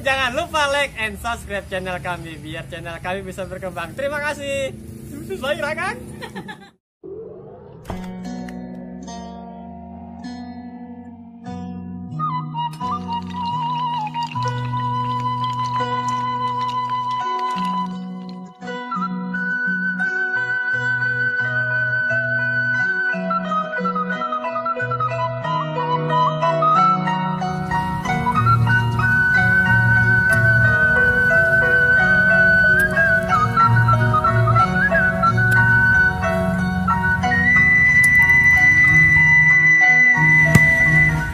Jangan lupa like and subscribe channel kami biar channel kami bisa berkembang. Terima kasih. Baik, Kang.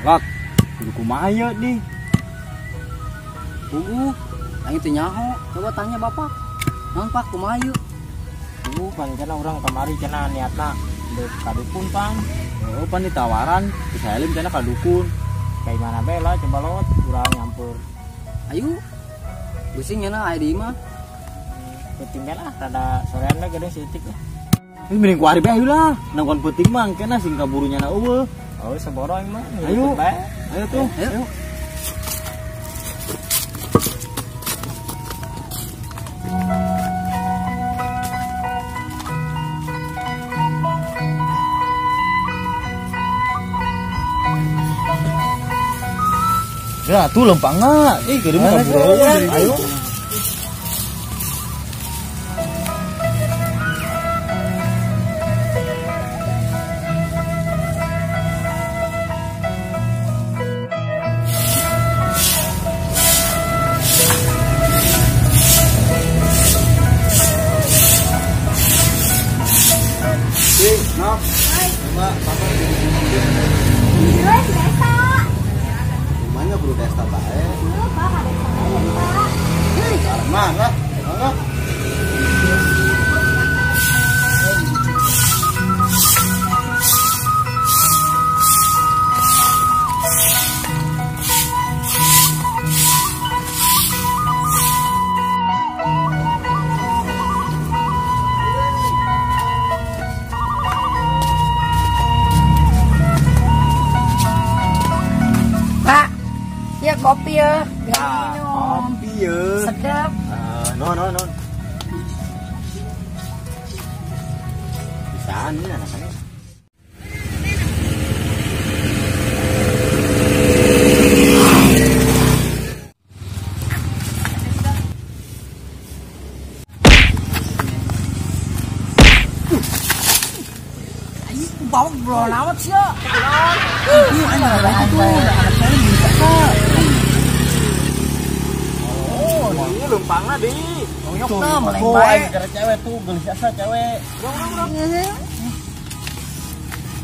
Lak, kudu kumaha di. Aing teh nyaho, coba tanya bapak. Naon Pak, kumaha yeuh? Pan cenah urang kamari cenah niatna deuk ka dukun pan. Pan ditawaran, bisa elim cenah ka dukun. Kayak mana bela coba lewat urang nyampur. Ayo. Busing cenah aya di imah. Penting lah, rada sorean mah gede seutik lah. Ini mending ku ari bae lah. Nangkon penting mah kena sing kaburu nyana eueuh. Oh, saboro aing mah. Ayo. Ayo tuh. Ayo. Ya, tuh lempang enggak? Kirim kabur. Ayo. Rumahnya Bro Desta bae. Mana? Mana? Ya kopi ya, Kopi ya. sedap. Non. Bisaan ini anak-anak. Bawang belum amat sih ya. Ini anak itu, anak saya bisa kak. Ini lempangna di. Nyok na, meleng baik. Gara cewek tuh, gelis asa cewek. Dong.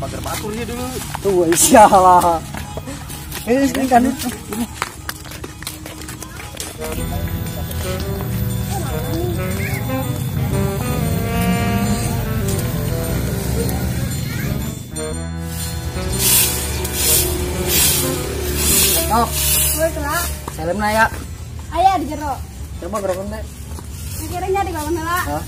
Pagar baturnya dulu. Tuh, insyaallah. Ini kan itu. Oh, Gue kelak. salemna ya. Ayah di jero. Coba gerokon teh. Akhirnya di kawan lah. Hah?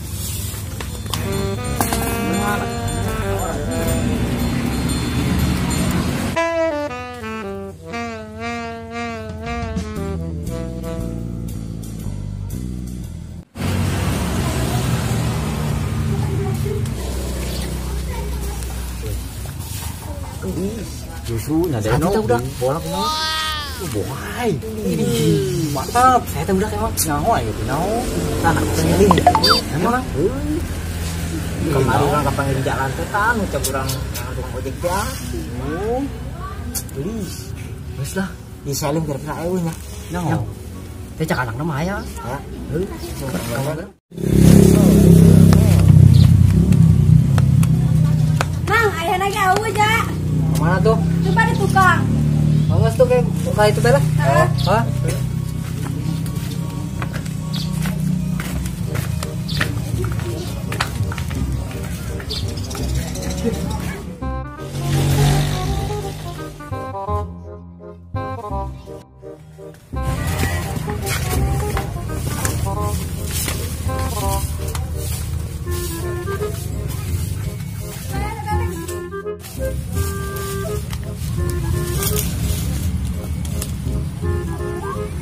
Justru nyadain udah bolak mau. Bohai. Mantap. Saya teh udah emang Nyaho aja nyaho. tanah seling. Emang kemarin orang kapan jalan teh kan ucap urang tukang ojek teh. Gelis. Wes lah, di salim kira-kira eueuh nya. Nyaho. Teh cak anakna mah aya. Ya. Mang, ayah lagi awu aja. Mana tuh? Coba di tukang. Awas tuh kayak itu bela. Hah?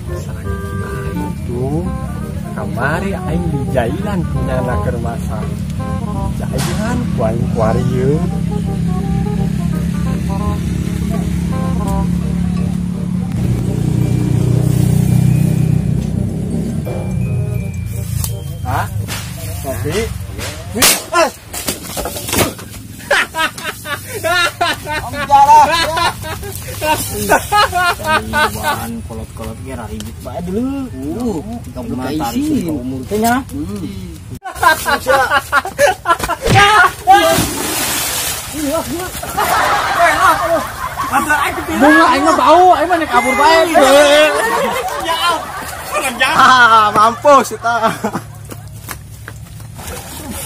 Masalahnya gimana? kamari aing di jailan punya anak kermasa. Jailan ku aing kuarieu. Ah, kopi. Bahan kolot-kolot kira ribut bae dulu. Kamu kaisi umur teh nya. bunga aing mah bau, aing mah nek kabur bae. Ah, mampus eta.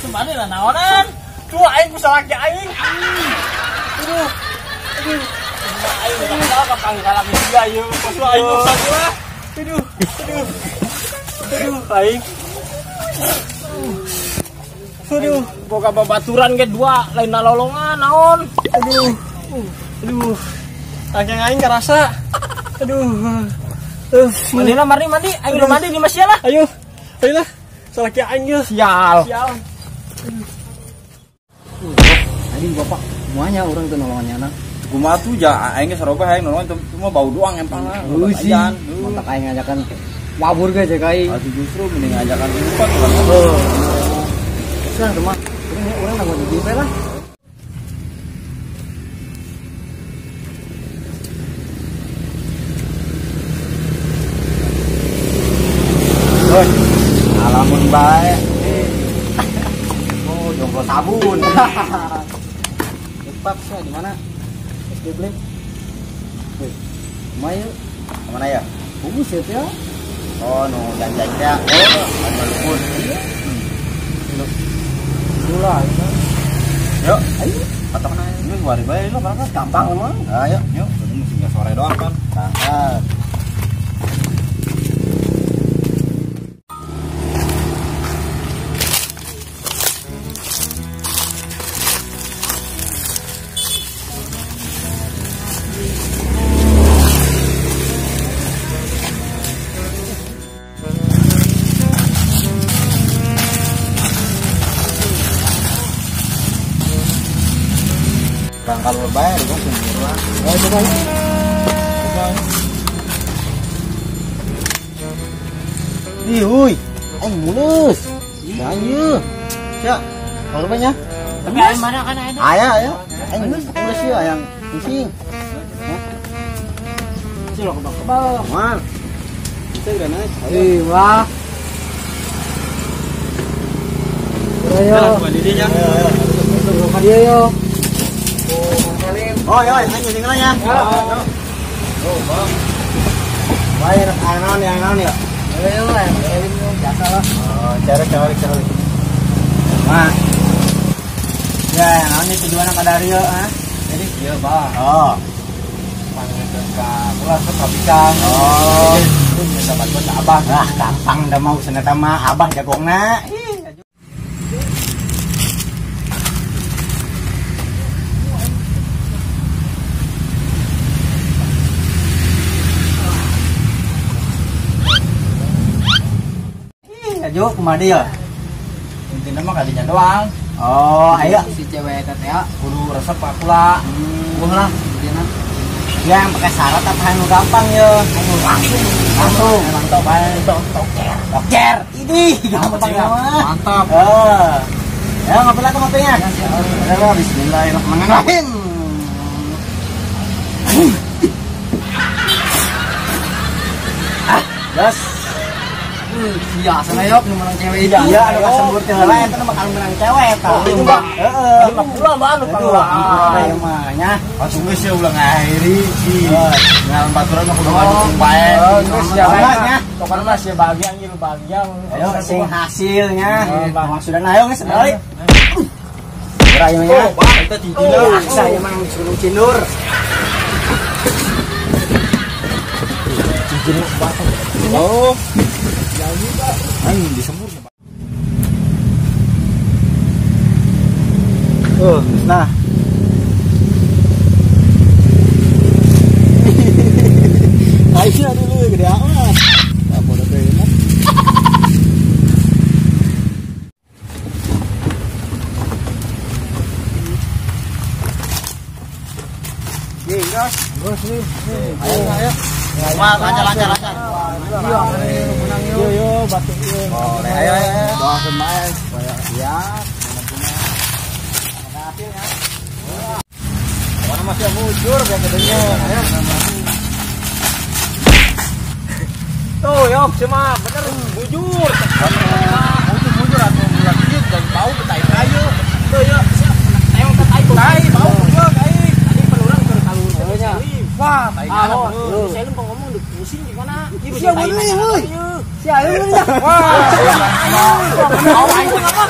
Kembali lah naonan. Tuh aing bisa laki aing. Aduh. Aing udah tahu kapan kalah dia yuk. Pas aing usah lah. Aduh, aing. Aduh, boga babaturan ge dua lain lolongan naon. Aduh. Kaki aing kerasa. Aduh. Mandi lah, mandi. Aing belum mandi di masjid lah. Ayo lah. Salaki aing ge. Sial. Tadi bapak semuanya orang tuh nolongannya anak. Kumaha tuh ja aing ge saroba aing nolong cuma bau doang empang lah. Ayan, mantap aing ngajakan wabur ge cek aing. Atuh justru mending ngajakan empat lah. Nah, teman. Orang nggak mau di lah. Alamun bae. Oh, jongkol sabun. Cepat saya di mana? SD Blink. Mayu, Kemana ya? bagus ya. Oh, no janjinya. Oh, ada luput. Mulai. Yuk, ayo. Patokan aja. Ini gua bae lo berangkat gampang emang. Ayo, yuk. Ini mesti sore doang kan. Berangkat. Berangkat lebayar kan sendiri lah. Oh, coba. Ih, huy. Aing mulus. Banyu. Ya, kalau banyak. Tapi aing mana kan ada? Ayo. Aing mulus ya yang pusing. Silo kebak-kebak. Man. Kita udah naik. Wah. Ayo. Didinya. Bukan dia yo. Oh, ya, aing sing ya. Oh, Bang. Bae anon ya. Ayo, biasa lah. Oh, cari. Mah. Ya, naonnya tujuan ka Dario, ha? Jadi dia bah. Oh. Panggil ka ulah ke Kabikang. Oh. Itu bisa bantu ke Abah. Ah, gampang dah mau seneta mah Abah jagongna. Ayo kemana ya? Mungkin mah kalinya doang. Oh, ayo. Si cewek teh Kudu resep aku lah. lah dia Ya, yang pakai syarat apa yang gampang ya? Langsung. Emang toker. Ini gampang ya. mantap. Ya, ngopi lah kopinya. Ya, bismillahirrahmanirrahim. Yes. Iya, sana yuk menang cewek itu. Iya, ada kasembur teh heula eta bakal menang cewek tah. Itu, Bang. Heeh. Itu pula baru Ayo mah nya. Langsung geus ya ulang akhiri. Ngaran baturan mah kudu ngajung bae. Geus ya nya. Tokan mas ya bahagia ngilu bahagia. Ayo sing hasilnya. Maksudna ayo geus balik. Ora ayo nya. Wah, kita tidina. Saya emang suruh cinur. Cincin batu. Oh. Aing disembur. Oh, nah. Ayo dulu gede amat. Apa udah benar? Terus nih. Ayo. Lancar. Iya, menang yuk. Yo, batik yuk. Boleh, ayo. Doakan main supaya siap. Hasil ya. Mana masih mujur kayak gedenya. Ayo. Tuh, yuk, cuma bener mujur. Mujur atau bulan tiup dan bau petai kayu. Tuh, yuk, siap. Tayong petai bau juga kayu. Tadi pelulang berkalur. Wah, tai kalah. Saya lupa ngomong di pusing gimana? Siapa bener ya, heuy? Siapa bener ya? Wah. Mau aing apa?